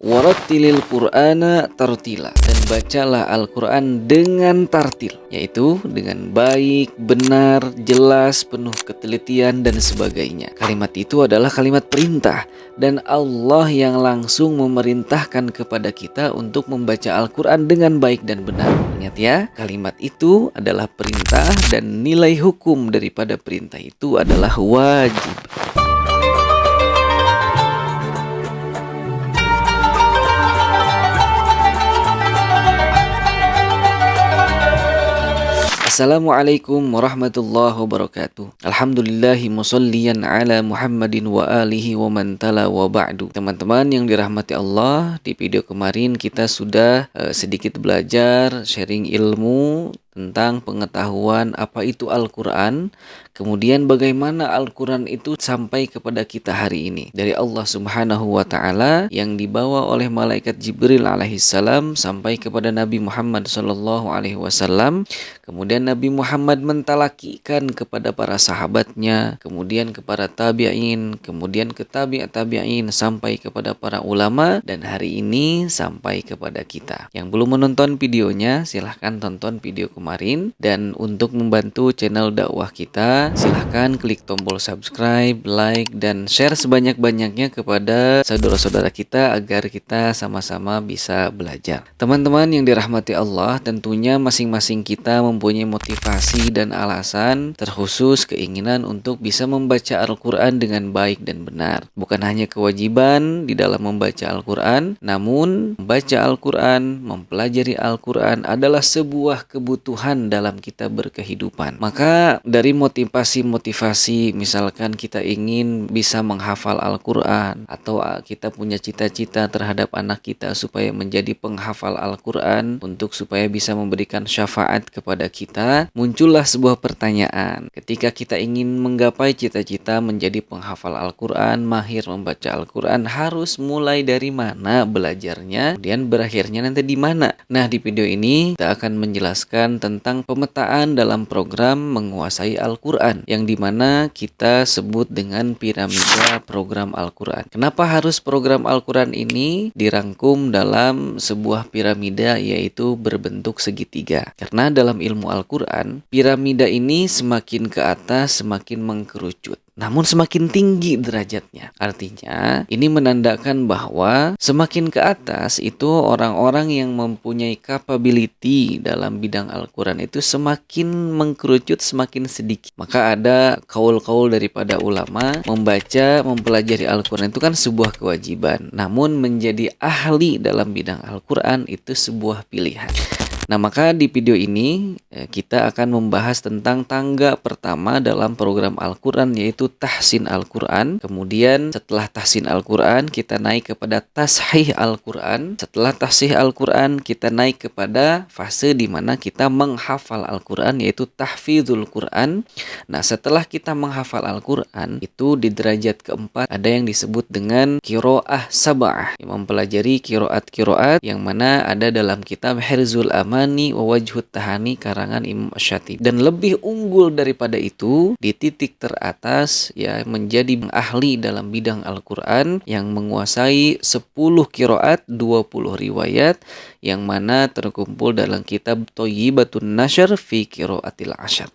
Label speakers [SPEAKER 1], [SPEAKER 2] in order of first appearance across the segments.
[SPEAKER 1] Warattilil Qur'ana tartila, dan bacalah Al-Quran dengan tartil, yaitu dengan baik, benar, jelas, penuh ketelitian dan sebagainya. Kalimat itu adalah kalimat perintah, dan Allah yang langsung memerintahkan kepada kita untuk membaca Al-Quran dengan baik dan benar. Ingat ya, kalimat itu adalah perintah dan nilai hukum daripada perintah itu adalah wajib. Assalamualaikum warahmatullahi wabarakatuh. Alhamdulillahi musalliyan ala Muhammadin wa alihi wa man tala wa ba'du. Teman-teman yang dirahmati Allah, di video kemarin kita sudah sedikit belajar sharing ilmu tentang pengetahuan apa itu Al-Quran, kemudian bagaimana Al-Quran itu sampai kepada kita hari ini dari Allah Subhanahu wa Ta'ala, yang dibawa oleh malaikat Jibril alaihissalam sampai kepada Nabi Muhammad sallallahu alaihi wasallam. Kemudian Nabi Muhammad mentalakikan kepada para sahabatnya, kemudian kepada tabi'in, kemudian ke tabi'in sampai kepada para ulama, dan hari ini sampai kepada kita. Yang belum menonton videonya, silahkan tonton video kemarin. Dan untuk membantu channel dakwah kita, silahkan klik tombol subscribe, like, dan share sebanyak-banyaknya kepada saudara-saudara kita agar kita sama-sama bisa belajar. Teman-teman yang dirahmati Allah, tentunya masing-masing kita mempunyai motivasi dan alasan terkhusus keinginan untuk bisa membaca Al-Quran dengan baik dan benar. Bukan hanya kewajiban di dalam membaca Al-Quran, namun membaca Al-Quran, mempelajari Al-Quran adalah sebuah kebutuhan dalam kita berkehidupan. Maka dari motivasi misalkan kita ingin bisa menghafal Al-Quran, atau kita punya cita-cita terhadap anak kita supaya menjadi penghafal Al-Quran, untuk supaya bisa memberikan syafaat kepada kita, muncullah sebuah pertanyaan. Ketika kita ingin menggapai cita-cita menjadi penghafal Al-Quran, mahir membaca Al-Quran, harus mulai dari mana belajarnya, kemudian berakhirnya nanti di mana? Nah, di video ini kita akan menjelaskan tentang pemetaan dalam program menguasai Al-Quran, yang dimana kita sebut dengan piramida program Al-Quran. Kenapa harus program Al-Quran ini dirangkum dalam sebuah piramida, yaitu berbentuk segitiga? Karena dalam ilmu Al-Quran, piramida ini semakin ke atas semakin mengkerucut, namun semakin tinggi derajatnya. Artinya, ini menandakan bahwa semakin ke atas itu orang-orang yang mempunyai capability dalam bidang Al-Quran itu semakin mengkerucut, semakin sedikit. Maka ada kaul-kaul daripada ulama, membaca, mempelajari Al-Quran itu kan sebuah kewajiban, namun menjadi ahli dalam bidang Al-Quran itu sebuah pilihan. Nah, maka di video ini kita akan membahas tentang tangga pertama dalam program Al-Quran, yaitu tahsin Al-Quran. Kemudian setelah tahsin Al-Quran, kita naik kepada tashih Al-Quran. Setelah tashih Al-Quran, kita naik kepada fase di mana kita menghafal Al-Quran, yaitu tahfizul Quran. Nah, setelah kita menghafal Al-Quran, itu di derajat keempat ada yang disebut dengan qiraah sab'ah, yang mempelajari qiraat yang mana ada dalam kitab Hirzul Amani wa Wajhut Tahani karangan Imam Asy-Syatibi. Dan lebih unggul daripada itu, di titik teratas ya, menjadi ahli dalam bidang Al-Quran yang menguasai 10 qiraat, 20 riwayat, yang mana terkumpul dalam kitab Thayyibatun Nashr fi Qiraatil Ashr.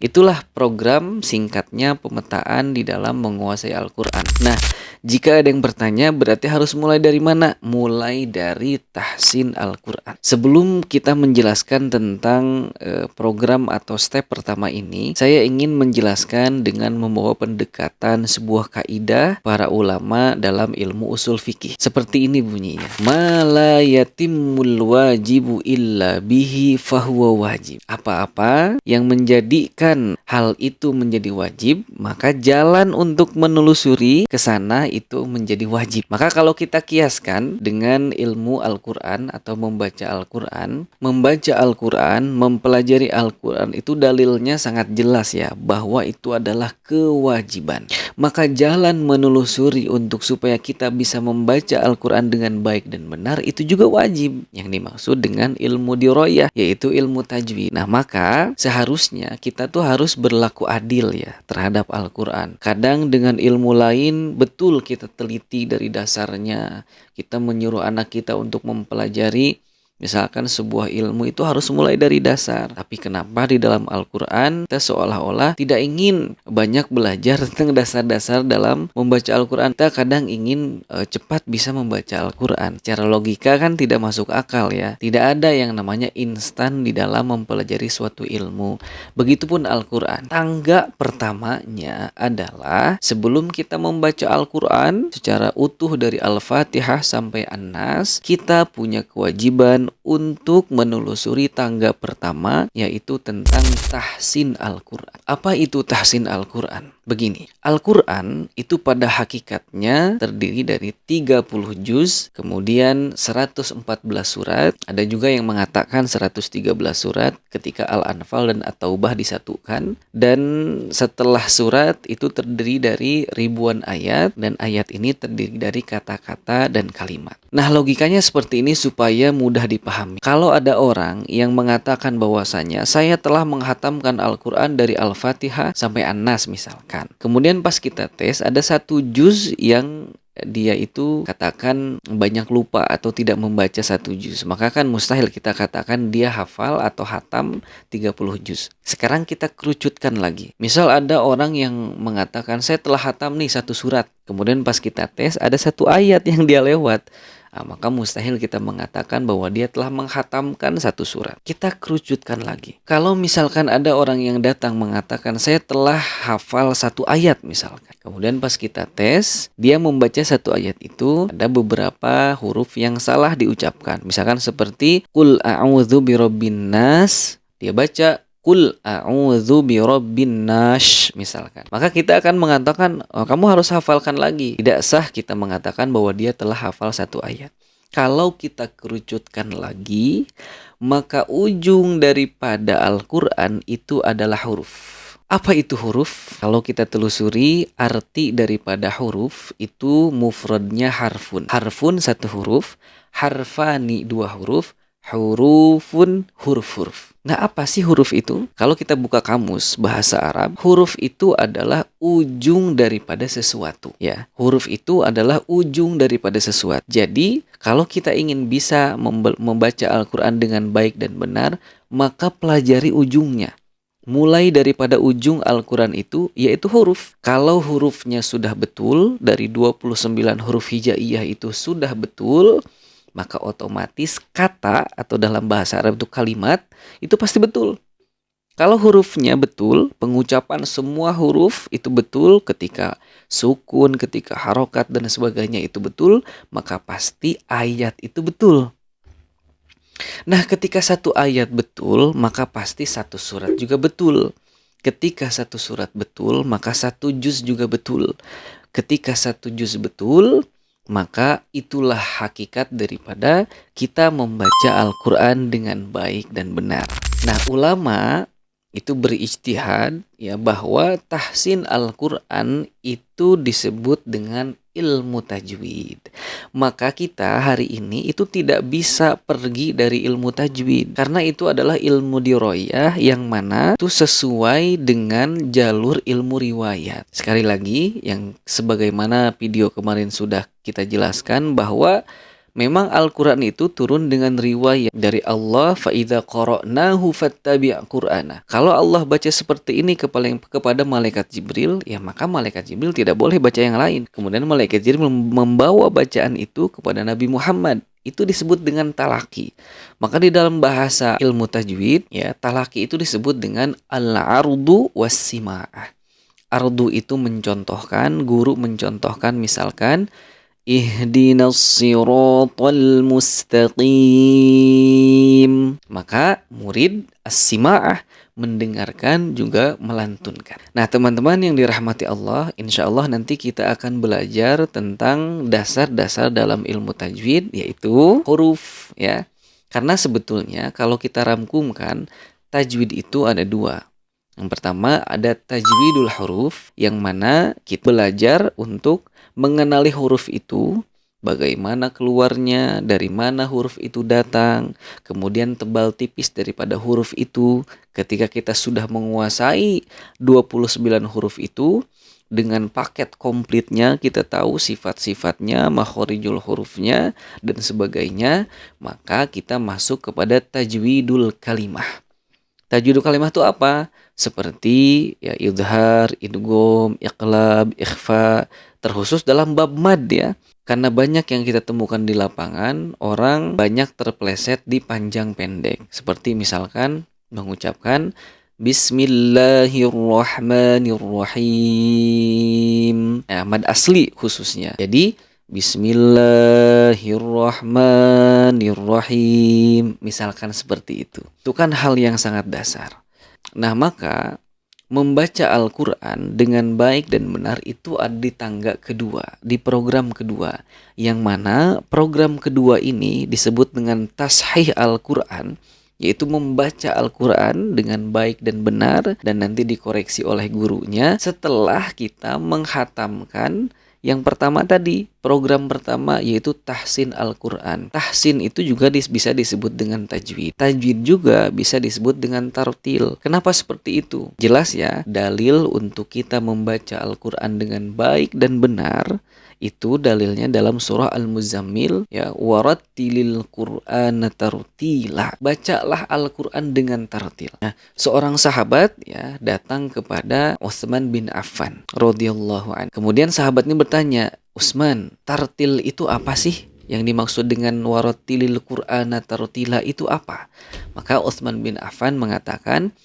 [SPEAKER 1] Itulah program singkatnya pemetaan di dalam menguasai Al-Quran. Nah, jika ada yang bertanya, berarti harus mulai dari mana? Mulai dari tahsin Al-Quran. Sebelum kita menjelaskan tentang program atau step pertama ini, saya ingin menjelaskan dengan membawa pendekatan sebuah kaidah para ulama dalam ilmu usul fikih. Seperti ini bunyinya. Ma la yatimmul wajibu illa bihi fahuwa wajib. Apa-apa yang menjadikan hal itu menjadi wajib, maka jalan untuk menelusuri ke sana itu menjadi wajib. Maka kalau kita kiaskan dengan ilmu Al-Quran atau membaca Al-Quran, mempelajari Al-Quran itu dalilnya sangat jelas ya, bahwa itu adalah kewajiban. Maka jalan menelusuri untuk supaya kita bisa membaca Al-Quran dengan baik dan benar itu juga wajib, yang dimaksud dengan ilmu diroyah, yaitu ilmu tajwid. Nah, maka seharusnya kita tuh itu harus berlaku adil ya terhadap Al-Quran. Kadang dengan ilmu lain betul kita teliti dari dasarnya. Kita menyuruh anak kita untuk mempelajari misalkan sebuah ilmu itu harus mulai dari dasar. Tapi kenapa di dalam Al-Quran kita seolah-olah tidak ingin banyak belajar tentang dasar-dasar dalam membaca Al-Quran. Kita kadang ingin cepat bisa membaca Al-Quran. Secara logika kan tidak masuk akal ya. Tidak ada yang namanya instan di dalam mempelajari suatu ilmu. Begitupun Al-Quran. Tangga pertamanya adalah sebelum kita membaca Al-Quran secara utuh dari Al-Fatihah sampai An-Nas, kita punya kewajiban untuk menelusuri tangga pertama, yaitu tentang tahsin Al-Quran. Apa itu tahsin Al-Quran? Begini, Al-Quran itu pada hakikatnya terdiri dari 30 juz, kemudian 114 surat, ada juga yang mengatakan 113 surat ketika Al-Anfal dan At-Taubah disatukan, dan setelah surat itu terdiri dari ribuan ayat, dan ayat ini terdiri dari kata-kata dan kalimat. Nah, logikanya seperti ini supaya mudah dipahami. Kalau ada orang yang mengatakan bahwasanya saya telah menghatamkan Al-Quran dari Al-Fatihah sampai An-Nas misalkan. Kemudian pas kita tes ada satu juz yang dia itu katakan banyak lupa atau tidak membaca satu juz. Maka kan mustahil kita katakan dia hafal atau hatam 30 juz. Sekarang kita kerucutkan lagi. Misal ada orang yang mengatakan saya telah hatam nih satu surat. Kemudian pas kita tes ada satu ayat yang dia lewat. Maka mustahil kita mengatakan bahwa dia telah menghatamkan satu surat. Kita kerucutkan lagi. Kalau misalkan ada orang yang datang mengatakan saya telah hafal satu ayat misalkan. Kemudian pas kita tes, dia membaca satu ayat itu, ada beberapa huruf yang salah diucapkan. Misalkan seperti Qul a'udzu birabbin nas, dia baca Qul a'udzu birabbin nas misalkan. Maka kita akan mengatakan, kamu harus hafalkan lagi. Tidak sah kita mengatakan bahwa dia telah hafal satu ayat. Kalau kita kerucutkan lagi, maka ujung daripada Al-Quran itu adalah huruf. Apa itu huruf? Kalau kita telusuri arti daripada huruf itu mufradnya harfun. Harfun satu huruf, harfani dua huruf, hurufun huruf-huruf. Nah, apa sih huruf itu? Kalau kita buka kamus bahasa Arab, huruf itu adalah ujung daripada sesuatu, ya. Huruf itu adalah ujung daripada sesuatu. Jadi, kalau kita ingin bisa membaca Al-Quran dengan baik dan benar, maka pelajari ujungnya. Mulai daripada ujung Al-Quran itu, yaitu huruf. Kalau hurufnya sudah betul, dari 29 huruf hijaiyah itu sudah betul, maka otomatis kata atau dalam bahasa Arab itu kalimat itu pasti betul. Kalau hurufnya betul, pengucapan semua huruf itu betul, ketika sukun, ketika harokat dan sebagainya itu betul, maka pasti ayat itu betul. Nah, ketika satu ayat betul, maka pasti satu surat juga betul. Ketika satu surat betul, maka satu juz juga betul. Ketika satu juz betul, maka itulah hakikat daripada kita membaca Al-Quran dengan baik dan benar. Nah, ulama itu berijtihad ya bahwa tahsin Al-Quran itu disebut dengan ilmu tajwid. Maka kita hari ini itu tidak bisa pergi dari ilmu tajwid, karena itu adalah ilmu diroyah yang mana itu sesuai dengan jalur ilmu riwayat. Sekali lagi, yang sebagaimana video kemarin sudah kita jelaskan bahwa memang Al-Quran itu turun dengan riwayat dari Allah, فَإِذَا قَرَأْنَاهُ فَاتَّبِعْ قُرْآنَهُ. Kalau Allah baca seperti ini kepada malaikat Jibril, ya maka malaikat Jibril tidak boleh baca yang lain. Kemudian malaikat Jibril membawa bacaan itu kepada Nabi Muhammad. Itu disebut dengan talaki. Maka di dalam bahasa ilmu tajwid, ya, talaki itu disebut dengan al-ardu was-sima'ah. Ardu itu mencontohkan, guru mencontohkan misalkan ihdinas siratal mustaqim. Maka murid as-sima'ah mendengarkan juga melantunkan. Nah, teman-teman yang dirahmati Allah, insya Allah nanti kita akan belajar tentang dasar-dasar dalam ilmu tajwid, yaitu huruf, ya. Karena sebetulnya kalau kita rangkumkan, tajwid itu ada dua. Yang pertama ada tajwidul huruf, yang mana kita belajar untuk mengenali huruf itu, bagaimana keluarnya, dari mana huruf itu datang, kemudian tebal tipis daripada huruf itu. Ketika kita sudah menguasai 29 huruf itu, dengan paket komplitnya, kita tahu sifat-sifatnya, makhorijul hurufnya, dan sebagainya, maka kita masuk kepada tajwidul kalimah. Tajwidul kalimah itu apa? Seperti ya idhar, idgham, iqlab, ikhfa, terkhusus dalam bab mad ya. Karena banyak yang kita temukan di lapangan, orang banyak terpleset di panjang pendek. Seperti misalkan mengucapkan Bismillahirrahmanirrahim. Nah, mad asli khususnya. Jadi Bismillahirrahmanirrahim. Misalkan seperti itu. Itu kan hal yang sangat dasar. Nah, maka membaca Al-Quran dengan baik dan benar itu ada di tangga kedua, di program kedua. Yang mana program kedua ini disebut dengan tashih Al-Quran, yaitu membaca Al-Quran dengan baik dan benar dan nanti dikoreksi oleh gurunya setelah kita menghatamkan yang pertama tadi, program pertama yaitu tahsin Al-Quran. Tahsin itu juga bisa disebut dengan tajwid. Tajwid juga bisa disebut dengan tartil. Kenapa seperti itu? Jelas ya, dalil untuk kita membaca Al-Quran dengan baik dan benar itu dalilnya dalam surah Al-Muzammil ya, warattilil Qur'ana tartila. Bacalah Al-Qur'an dengan tartil. Nah, seorang sahabat ya datang kepada Utsman bin Affan radhiyallahu anhu. Kemudian sahabat ini bertanya, "Utsman, tartil itu apa sih? Yang dimaksud dengan warattilil Qur'ana tartila itu apa?" Maka Utsman bin Affan mengatakan,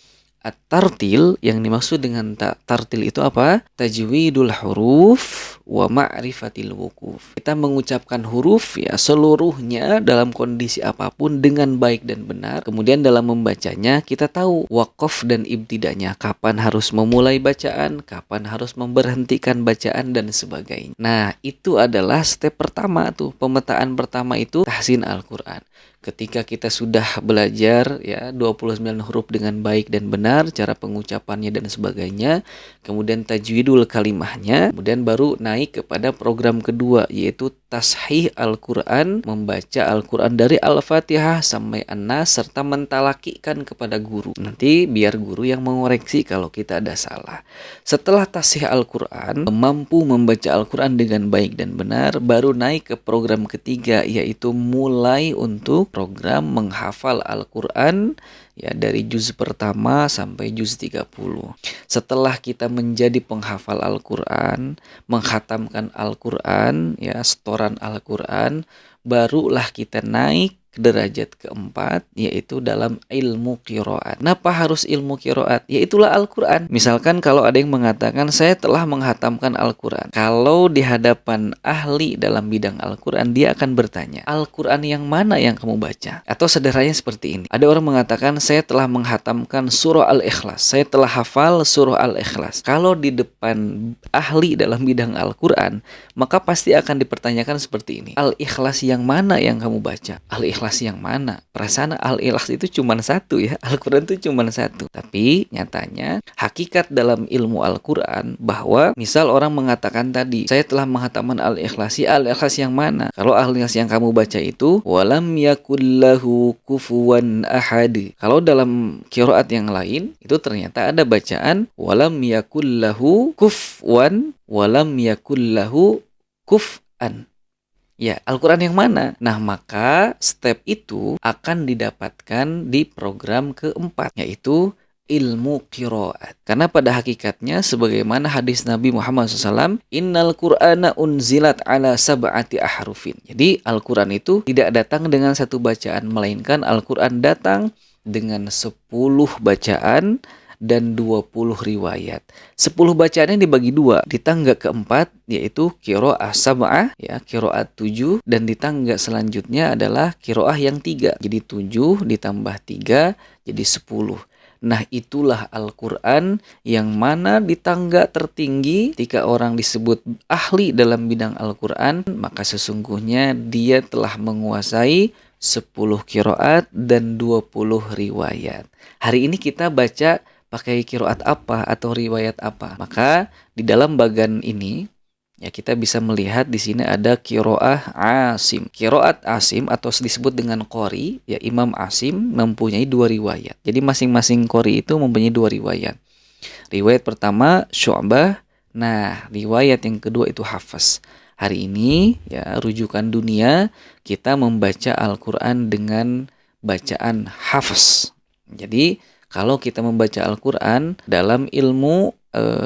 [SPEAKER 1] at-tartil yang dimaksud dengan tartil itu apa? Tajwidul huruf wa ma'rifatil wukuf. Kita mengucapkan huruf ya seluruhnya dalam kondisi apapun dengan baik dan benar. Kemudian dalam membacanya kita tahu waqaf dan ibtidanya, kapan harus memulai bacaan, kapan harus memberhentikan bacaan dan sebagainya. Nah, itu adalah step pertama tuh. Pemetaan pertama itu tahsin Al-Qur'an. Ketika kita sudah belajar ya 29 huruf dengan baik dan benar, cara pengucapannya dan sebagainya, kemudian tajwidul kalimahnya, kemudian baru naik kepada program kedua yaitu tashih Al-Qur'an, membaca Al-Qur'an dari Al-Fatihah sampai An-Nas serta mentalakikan kepada guru. Nanti biar guru yang mengoreksi kalau kita ada salah. Setelah tashih Al-Qur'an, mampu membaca Al-Qur'an dengan baik dan benar, baru naik ke program ketiga yaitu mulai untuk program menghafal Al-Quran ya dari juz pertama sampai juz 30. Setelah kita menjadi penghafal Al-Quran, menghatamkan Al-Quran ya, setoran Al-Quran, barulah kita naik derajat keempat yaitu dalam ilmu qiraat. Kenapa harus ilmu qiraat? Yaitulah Al-Quran. Misalkan kalau ada yang mengatakan saya telah menghatamkan Al-Quran. Kalau di hadapan ahli dalam bidang Al-Quran, dia akan bertanya, Al-Quran yang mana yang kamu baca? Atau sederhananya seperti ini. Ada orang mengatakan saya telah menghatamkan surah Al-Ikhlas. Saya telah hafal surah Al-Ikhlas. Kalau di depan ahli dalam bidang Al-Quran, maka pasti akan dipertanyakan seperti ini. Al-Ikhlas yang mana yang kamu baca? Al-Ikhlas yang mana? Perasaan Al-Ikhlas itu cuma satu ya. Al-Quran itu cuma satu. Tapi nyatanya hakikat dalam ilmu Al-Quran bahwa misal orang mengatakan tadi, saya telah menghatamkan Al-Ikhlas. Al-Ikhlas yang mana? Kalau Al-Ikhlas yang kamu baca itu walam yakullahu kufuwan ahad. Kalau dalam qiraat yang lain itu ternyata ada bacaan walam yakullahu kufwan walam yakullahu kuf'an. Ya, Al-Quran yang mana? Nah, maka step itu akan didapatkan di program keempat, yaitu ilmu qiraat. Karena pada hakikatnya, sebagaimana hadis Nabi Muhammad SAW, Innal Qur'ana unzilat ala sab'ati ahrufin. Jadi, Al-Quran itu tidak datang dengan satu bacaan, melainkan Al-Quran datang dengan 10 bacaan dan 20 riwayat. 10 bacaannya dibagi dua. Di tangga keempat yaitu qiraah sab'ah ya, qiraat 7, dan di tangga selanjutnya adalah qiraah yang 3. Jadi 7 ditambah 3 jadi 10. Nah, itulah Al-Quran yang mana di tangga tertinggi ketika orang disebut ahli dalam bidang Al-Quran, maka sesungguhnya dia telah menguasai 10 qiraat dan 20 riwayat. Hari ini kita baca pakai qiraat apa atau riwayat apa? Maka di dalam bagan ini Ya, kita bisa melihat di sini ada qiraah Asim. Qiraat Asim atau disebut dengan qori, ya Imam Asim mempunyai dua riwayat. Jadi masing-masing qori itu mempunyai dua riwayat. Riwayat pertama Syu'bah, nah riwayat yang kedua itu Hafs. Hari ini ya rujukan dunia kita membaca Al-Qur'an dengan bacaan Hafs. Jadi kalau kita membaca Al-Qur'an dalam ilmu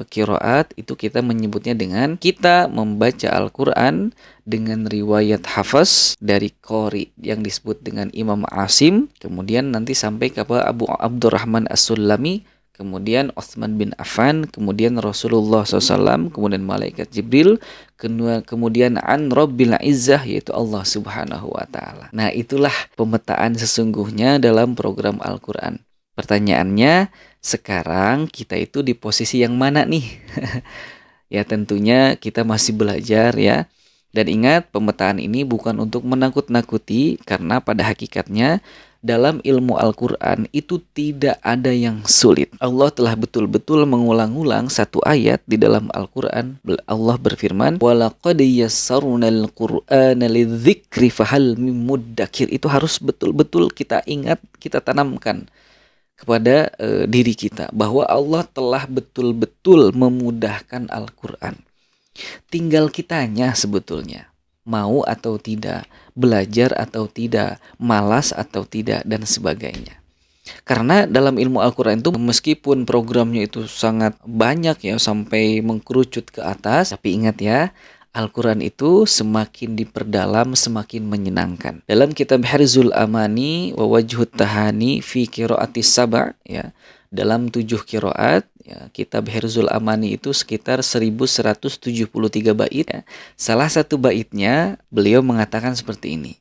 [SPEAKER 1] qiraat itu kita menyebutnya dengan kita membaca Al-Qur'an dengan riwayat Hafs dari qori yang disebut dengan Imam Asim, kemudian nanti sampai ke Abu Abdurrahman As-Sulami, kemudian Utsman bin Affan, kemudian Rasulullah SAW, kemudian malaikat Jibril, kemudian an Rabbil Izzah yaitu Allah Subhanahu wa taala. Nah, itulah pemetaan sesungguhnya dalam program Al-Qur'an. Pertanyaannya, sekarang kita itu di posisi yang mana nih? Ya tentunya kita masih belajar ya. Dan ingat, pemetaan ini bukan untuk menakut-nakuti, karena pada hakikatnya dalam ilmu Al-Qur'an itu tidak ada yang sulit. Allah telah betul-betul mengulang-ulang satu ayat di dalam Al-Qur'an. Allah berfirman, "Walaqad yassarnal Qur'ana lidzikri fahal mim muddakir." Itu harus betul-betul kita ingat, kita tanamkan kepada diri kita bahwa Allah telah betul-betul memudahkan Al-Qur'an. Tinggal kitanya sebetulnya mau atau tidak, belajar atau tidak, malas atau tidak, dan sebagainya. Karena dalam ilmu Al-Qur'an itu meskipun programnya itu sangat banyak ya sampai mengkerucut ke atas, tapi ingat ya, Al-Qur'an itu semakin diperdalam semakin menyenangkan. Dalam kitab Hirzul Amani wa Wajhut Tahani fi Qiraatis Saba' ya, dalam 7 qiraat ya, kitab Hirzul Amani itu sekitar 1173 bait ya. Salah satu baitnya beliau mengatakan seperti ini.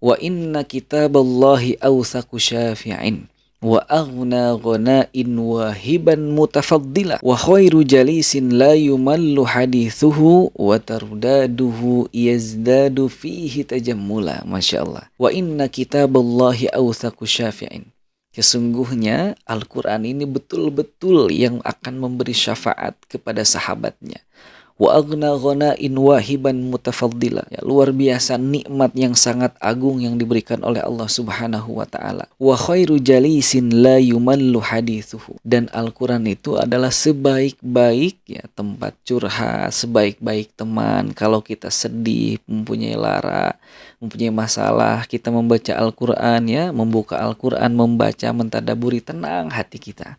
[SPEAKER 1] Wa inna kitaballahi awthaqu syafi'in wa aghna ghana'in wahiban mutafaddila wa khairu jalisin la yumallu hadithuhu wa tardaduhu yazdadu fihi tajammula. Masya Allah. Wa inna kitaballahi awthaqu syafi'in. Sesungguhnya Al-Qur'an ini betul-betul yang akan memberi syafaat kepada sahabatnya. Wa aghna ghana'in wahiban mutafaddila. Ya, luar biasa nikmat yang sangat agung yang diberikan oleh Allah Subhanahu wa taala. Wa khairu jalisin la yumallu hadithuhu. Dan Al-Qur'an itu adalah sebaik-baik ya tempat curhat, sebaik-baik teman kalau kita sedih, mempunyai lara, mempunyai masalah, kita membaca Al-Qur'an ya, membuka Al-Qur'an, membaca, mentadaburi, tenang hati kita.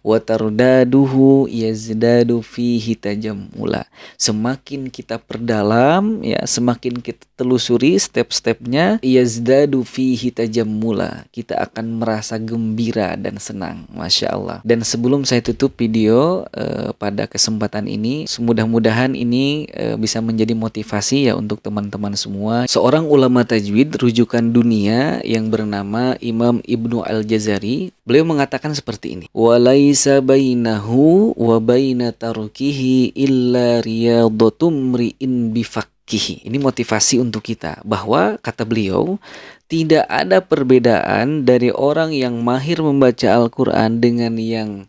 [SPEAKER 1] Wa tardaduhu yazdadu fihi tajammula. Semakin kita perdalam ya, semakin kita telusuri step-stepnya, yazdadu fihi tajammula. Kita akan merasa gembira dan senang. Masya Allah. Dan sebelum saya tutup video pada kesempatan ini, mudah-mudahan ini bisa menjadi motivasi ya untuk teman-teman semua. Seorang ulama tajwid rujukan dunia yang bernama Imam Ibnu Al-Jazari, beliau mengatakan seperti ini. Walaisa bainahu wa baina tarukihi illa riyadatum mri'in bifaqqihi. Ini motivasi untuk kita bahwa kata beliau tidak ada perbedaan dari orang yang mahir membaca Al-Qur'an dengan yang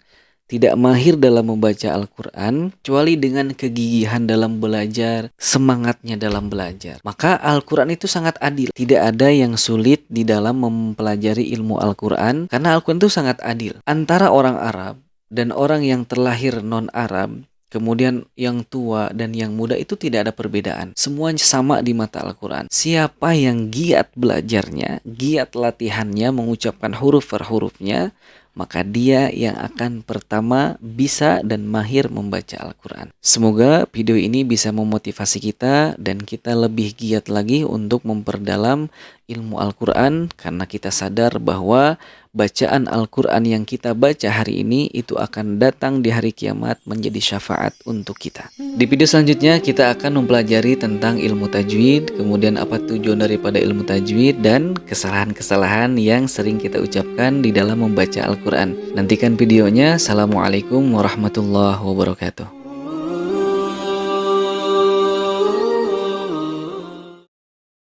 [SPEAKER 1] tidak mahir dalam membaca Al-Qur'an, kecuali dengan kegigihan dalam belajar, semangatnya dalam belajar. Maka Al-Qur'an itu sangat adil. Tidak ada yang sulit di dalam mempelajari ilmu Al-Qur'an, karena Al-Qur'an itu sangat adil. Antara orang Arab dan orang yang terlahir non-Arab, kemudian yang tua dan yang muda itu tidak ada perbedaan. Semuanya sama di mata Al-Qur'an. Siapa yang giat belajarnya, giat latihannya, mengucapkan huruf per hurufnya, maka dia yang akan pertama bisa dan mahir membaca Al-Qur'an. Semoga video ini bisa memotivasi kita dan kita lebih giat lagi untuk memperdalam ilmu Al-Qur'an, karena kita sadar bahwa bacaan Al-Qur'an yang kita baca hari ini itu akan datang di hari kiamat menjadi syafaat untuk kita. Di video selanjutnya kita akan mempelajari tentang ilmu tajwid, kemudian apa tujuan daripada ilmu tajwid dan kesalahan-kesalahan yang sering kita ucapkan di dalam membaca Al-Qur'an. Nantikan videonya. Assalamualaikum warahmatullahi wabarakatuh.